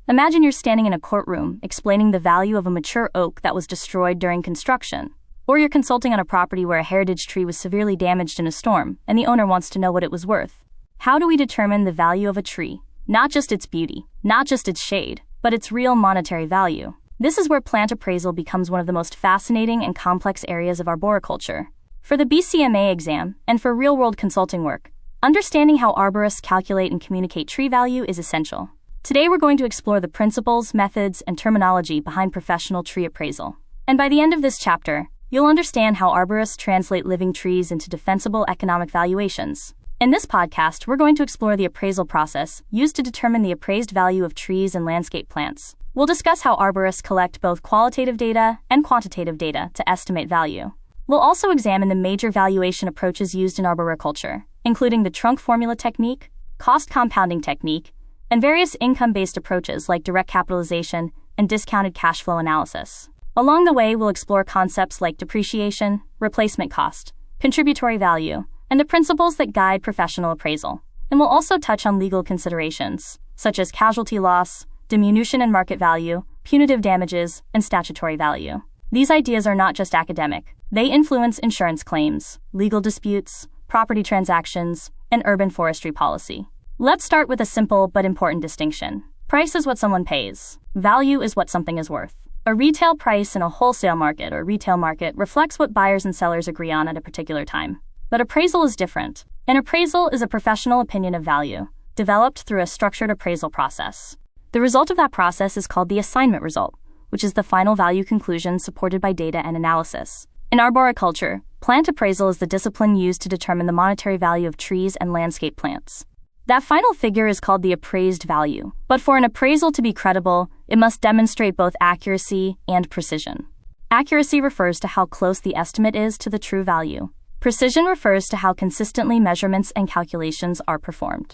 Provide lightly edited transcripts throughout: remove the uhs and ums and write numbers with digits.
Imagine you're standing in a courtroom explaining the value of a mature oak that was destroyed during construction. Or you're consulting on a property where a heritage tree was severely damaged in a storm, and the owner wants to know what it was worth. How do we determine the value of a tree? Not just its beauty, not just its shade, but its real monetary value. This is where plant appraisal becomes one of the most fascinating and complex areas of arboriculture. For the BCMA exam, and for real-world consulting work, understanding how arborists calculate and communicate tree value is essential. Today we're going to explore the principles, methods, and terminology behind professional tree appraisal. And by the end of this chapter, you'll understand how arborists translate living trees into defensible economic valuations. In this podcast, we're going to explore the appraisal process used to determine the appraised value of trees and landscape plants. We'll discuss how arborists collect both qualitative data and quantitative data to estimate value. We'll also examine the major valuation approaches used in arboriculture, including the trunk formula technique, cost compounding technique, and various income-based approaches like direct capitalization and discounted cash flow analysis. Along the way, we'll explore concepts like depreciation, replacement cost, contributory value, and the principles that guide professional appraisal. And we'll also touch on legal considerations, such as casualty loss, diminution in market value, punitive damages, and statutory value. These ideas are not just academic. They influence insurance claims, legal disputes, property transactions, and urban forestry policy. Let's start with a simple but important distinction. Price is what someone pays. Value is what something is worth. A retail price in a wholesale market or retail market reflects what buyers and sellers agree on at a particular time. But appraisal is different. An appraisal is a professional opinion of value, developed through a structured appraisal process. The result of that process is called the assignment result, which is the final value conclusion supported by data and analysis. In arboriculture, plant appraisal is the discipline used to determine the monetary value of trees and landscape plants. That final figure is called the appraised value. But for an appraisal to be credible, it must demonstrate both accuracy and precision. Accuracy refers to how close the estimate is to the true value. Precision refers to how consistently measurements and calculations are performed.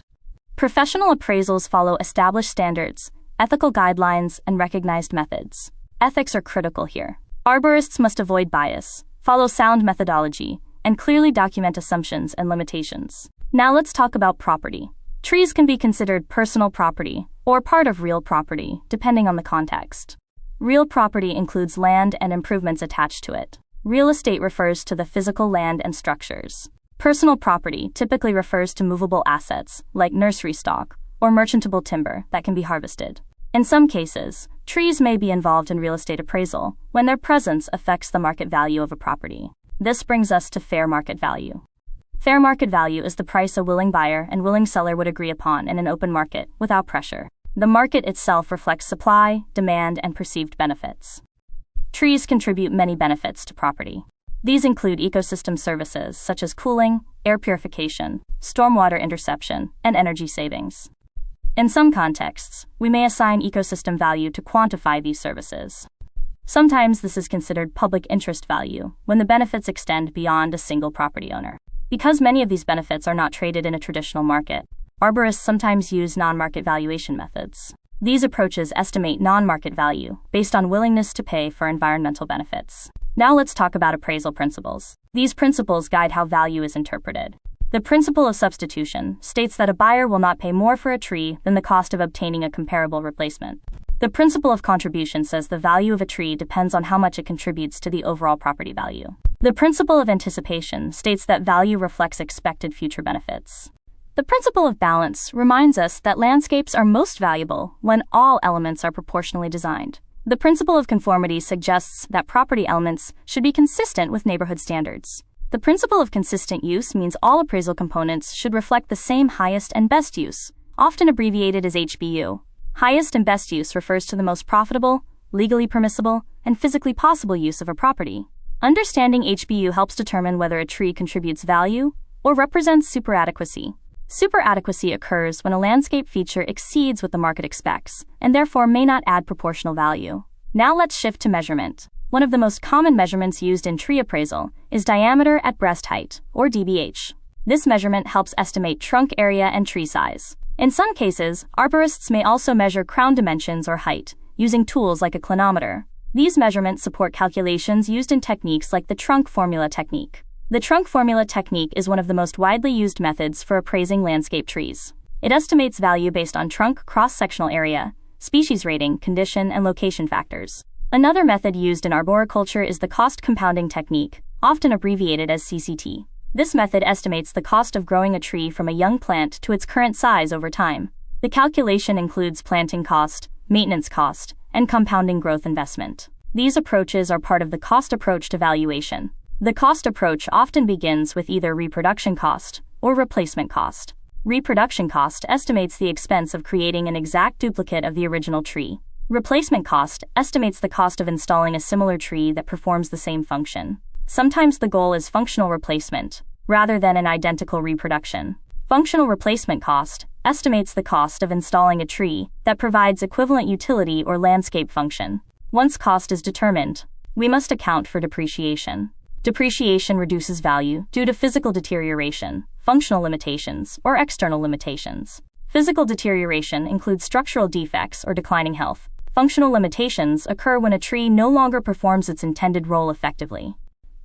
Professional appraisals follow established standards, ethical guidelines, and recognized methods. Ethics are critical here. Arborists must avoid bias, follow sound methodology, and clearly document assumptions and limitations. Now let's talk about property. Trees can be considered personal property or part of real property, depending on the context. Real property includes land and improvements attached to it. Real estate refers to the physical land and structures. Personal property typically refers to movable assets, like nursery stock or merchantable timber that can be harvested. In some cases, trees may be involved in real estate appraisal when their presence affects the market value of a property. This brings us to fair market value. Fair market value is the price a willing buyer and willing seller would agree upon in an open market without pressure. The market itself reflects supply, demand, and perceived benefits. Trees contribute many benefits to property. These include ecosystem services such as cooling, air purification, stormwater interception, and energy savings. In some contexts, we may assign ecosystem value to quantify these services. Sometimes this is considered public interest value when the benefits extend beyond a single property owner. Because many of these benefits are not traded in a traditional market, arborists sometimes use non-market valuation methods. These approaches estimate non-market value based on willingness to pay for environmental benefits. Now let's talk about appraisal principles. These principles guide how value is interpreted. The principle of substitution states that a buyer will not pay more for a tree than the cost of obtaining a comparable replacement. The principle of contribution says the value of a tree depends on how much it contributes to the overall property value. The principle of anticipation states that value reflects expected future benefits. The principle of balance reminds us that landscapes are most valuable when all elements are proportionally designed. The principle of conformity suggests that property elements should be consistent with neighborhood standards. The principle of consistent use means all appraisal components should reflect the same highest and best use, often abbreviated as HBU. Highest and best use refers to the most profitable, legally permissible, and physically possible use of a property. Understanding HBU helps determine whether a tree contributes value or represents superadequacy. Superadequacy occurs when a landscape feature exceeds what the market expects, and therefore may not add proportional value. Now let's shift to measurement. One of the most common measurements used in tree appraisal is diameter at breast height, or DBH. This measurement helps estimate trunk area and tree size. In some cases, arborists may also measure crown dimensions or height, using tools like a clinometer. These measurements support calculations used in techniques like the trunk formula technique. The trunk formula technique is one of the most widely used methods for appraising landscape trees. It estimates value based on trunk cross-sectional area, species rating, condition, and location factors. Another method used in arboriculture is the cost compounding technique, often abbreviated as CCT. This method estimates the cost of growing a tree from a young plant to its current size over time. The calculation includes planting cost, maintenance cost, and compounding growth investment. These approaches are part of the cost approach to valuation. The cost approach often begins with either reproduction cost or replacement cost. Reproduction cost estimates the expense of creating an exact duplicate of the original tree. Replacement cost estimates the cost of installing a similar tree that performs the same function. Sometimes the goal is functional replacement, rather than an identical reproduction. Functional replacement cost estimates the cost of installing a tree that provides equivalent utility or landscape function. Once cost is determined, we must account for depreciation. Depreciation reduces value due to physical deterioration, functional limitations, or external limitations. Physical deterioration includes structural defects or declining health. Functional limitations occur when a tree no longer performs its intended role effectively.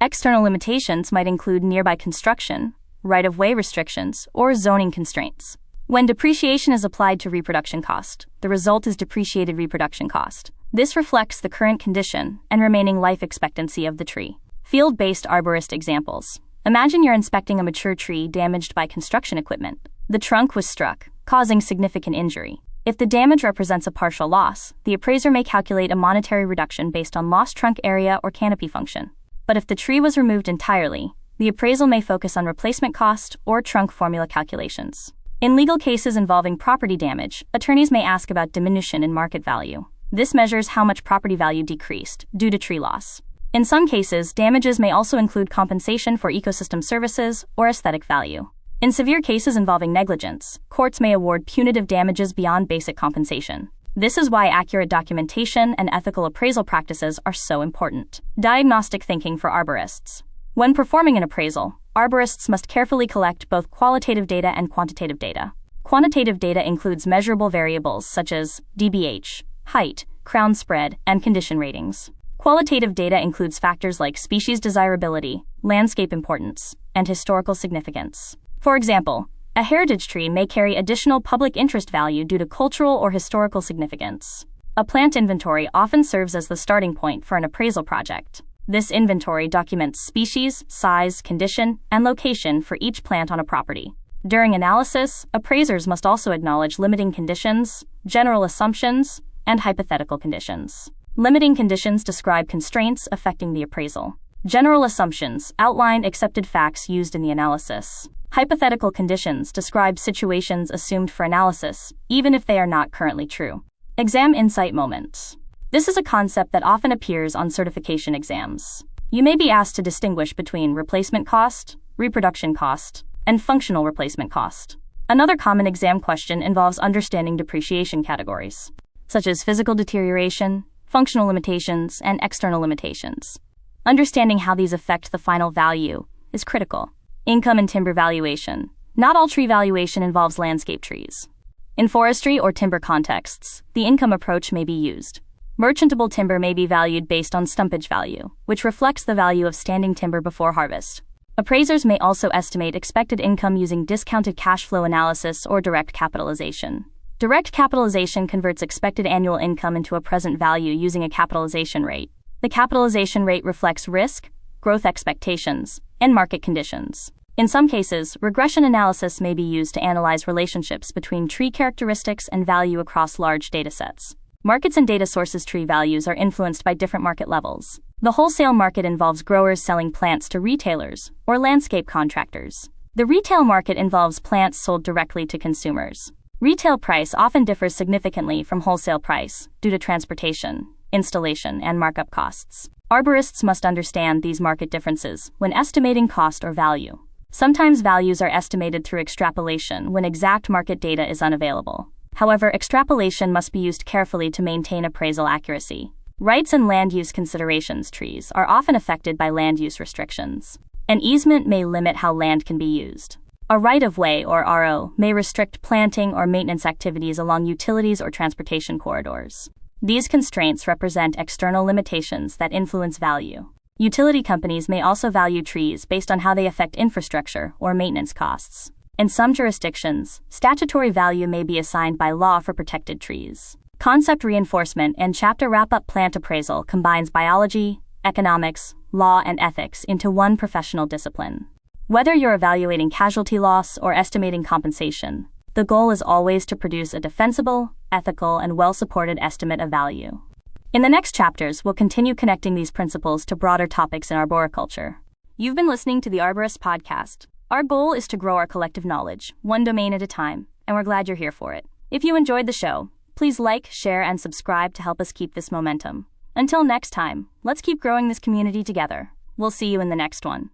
External limitations might include nearby construction, right-of-way restrictions, or zoning constraints. When depreciation is applied to reproduction cost, the result is depreciated reproduction cost. This reflects the current condition and remaining life expectancy of the tree. Field-based arborist examples. Imagine you're inspecting a mature tree damaged by construction equipment. The trunk was struck, causing significant injury. If the damage represents a partial loss, the appraiser may calculate a monetary reduction based on lost trunk area or canopy function. But if the tree was removed entirely, the appraisal may focus on replacement cost or trunk formula calculations. In legal cases involving property damage, attorneys may ask about diminution in market value. This measures how much property value decreased due to tree loss. In some cases, damages may also include compensation for ecosystem services or aesthetic value. In severe cases involving negligence, courts may award punitive damages beyond basic compensation. This is why accurate documentation and ethical appraisal practices are so important. Diagnostic thinking for arborists. When performing an appraisal, arborists must carefully collect both qualitative data and quantitative data. Quantitative data includes measurable variables such as DBH, height, crown spread, and condition ratings. Qualitative data includes factors like species desirability, landscape importance, and historical significance. For example, a heritage tree may carry additional public interest value due to cultural or historical significance. A plant inventory often serves as the starting point for an appraisal project. This inventory documents species, size, condition, and location for each plant on a property. During analysis, appraisers must also acknowledge limiting conditions, general assumptions, and hypothetical conditions. Limiting conditions describe constraints affecting the appraisal. General assumptions outline accepted facts used in the analysis. Hypothetical conditions describe situations assumed for analysis, even if they are not currently true. Exam insight moments. This is a concept that often appears on certification exams. You may be asked to distinguish between replacement cost, reproduction cost, and functional replacement cost. Another common exam question involves understanding depreciation categories, such as physical deterioration, functional limitations, and external limitations. Understanding how these affect the final value is critical. Income and timber valuation. Not all tree valuation involves landscape trees. In forestry or timber contexts, the income approach may be used. Merchantable timber may be valued based on stumpage value, which reflects the value of standing timber before harvest. Appraisers may also estimate expected income using discounted cash flow analysis or direct capitalization. Direct capitalization converts expected annual income into a present value using a capitalization rate. The capitalization rate reflects risk, growth expectations, and market conditions. In some cases, regression analysis may be used to analyze relationships between tree characteristics and value across large datasets. Markets and data sources. Tree values are influenced by different market levels. The wholesale market involves growers selling plants to retailers or landscape contractors. The retail market involves plants sold directly to consumers. Retail price often differs significantly from wholesale price due to transportation, installation, and markup costs. Arborists must understand these market differences when estimating cost or value. Sometimes values are estimated through extrapolation when exact market data is unavailable. However, extrapolation must be used carefully to maintain appraisal accuracy. Rights and land use considerations. Trees are often affected by land use restrictions. An easement may limit how land can be used. A right-of-way, or RO, may restrict planting or maintenance activities along utilities or transportation corridors. These constraints represent external limitations that influence value. Utility companies may also value trees based on how they affect infrastructure or maintenance costs. In some jurisdictions, statutory value may be assigned by law for protected trees. Concept reinforcement and chapter wrap-up. Plant Appraisal combines biology, economics, law, and ethics into one professional discipline. Whether you're evaluating casualty loss or estimating compensation, the goal is always to produce a defensible, ethical, and well-supported estimate of value. In the next chapters, we'll continue connecting these principles to broader topics in arboriculture. You've been listening to the Arborist-podcast. Our goal is to grow our collective knowledge, one domain at a time, and we're glad you're here for it. If you enjoyed the show, please like, share, and subscribe to help us keep this momentum. Until next time, let's keep growing this community together. We'll see you in the next one.